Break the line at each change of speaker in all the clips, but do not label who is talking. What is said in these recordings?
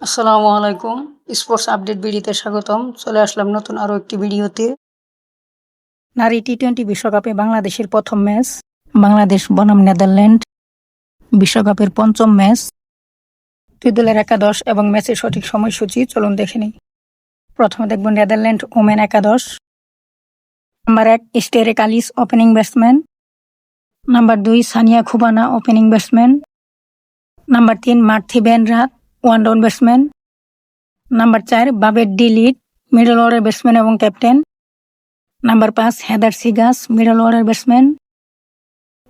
আসসালামু আলাইকুম। Sports update ভিডিওতে স্বাগতম। চলে আসলাম নতুন আরও একটি ভিডিওতে। নারী টি-20 বিশ্বকাপে বাংলাদেশের প্রথম ম্যাচ। বাংলাদেশ বনাম নেদারল্যান্ড। বিশ্বকাপের পঞ্চম ম্যাচ। দুই দলের একাদশ এবং ম্যাচের সঠিক সময়সূচি চলুন দেখে নিই। প্রথমে দেখব নেদারল্যান্ড ওমেন একাদশ। Number 1 Sterre Kalis opening batsman. Number 2 Sanya Khurana opening batsman. Number 3 Marthe van Raat one down batsman. Number 4 Babette de Leede middle order batsman এবং captain. Number 5 Heather Siegers middle order batsman.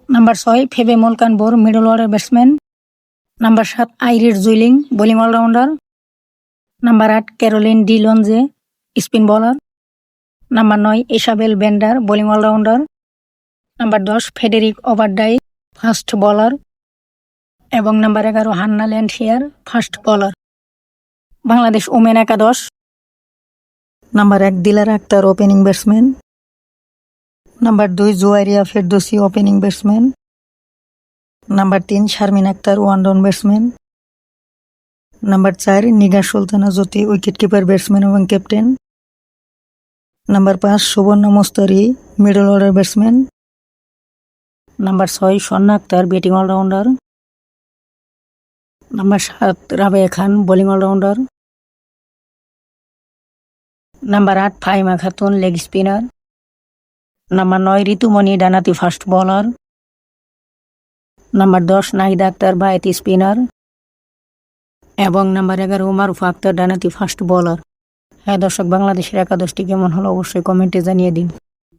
Number 6 Phebe Molkenboer middle order batsman. Number 7 Iris Zwilling bowling allrounder. Number 8 Caroline de Lange spin bowler. Number 9 Isabel Bender bowling allrounder. Number 10 Frederique Overdijk fast bowler এবং number 11 Hannah Landheer fast bowler. Bangladesh women একাদশ। Number 1 Dilara Akter opening batsman. Number 2 Juairiya Ferdousi opening batsman. Number 3 Sharmin Akter one down batsman. Number 4 Nigar Sultana Joty wicket keeper batsman এবং captain. Number 5 Subarna Mostari middle order batsman. Number 6 Swarna Akter batting allrounder. Number 7 Rabeya Khan bowling allrounder. Number 8 Fahima Khatun leg spinner. Number 9 Ritu Moni ডানাতি fast bowler. Number 10 Nahida Akter বায়েতি spinner এবং number 11 Marufa Akter ডানাতি fast bowler. হ্যাঁ দর্শক, বাংলাদেশের একাদশটি কেমন হলো অবশ্যই কমেন্টে জানিয়ে দিন।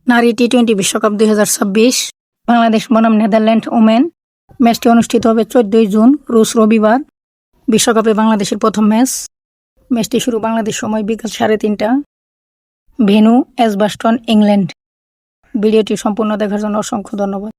নারী টি-20 বিশ্বকাপ 2026 বাংলাদেশ বনাম নেদারল্যান্ড ওমেন। ম্যাচটি অনুষ্ঠিত হবে 14 জুন রোজ রবিবার। বিশ্বকাপে বাংলাদেশের প্রথম ম্যাচ। ম্যাচটি শুরু বাংলাদেশ সময় বিকাল 3:30। Venue Edgbaston, England. ভিডিওটি সম্পূর্ণ দেখার জন্য অসংখ্য ধন্যবাদ।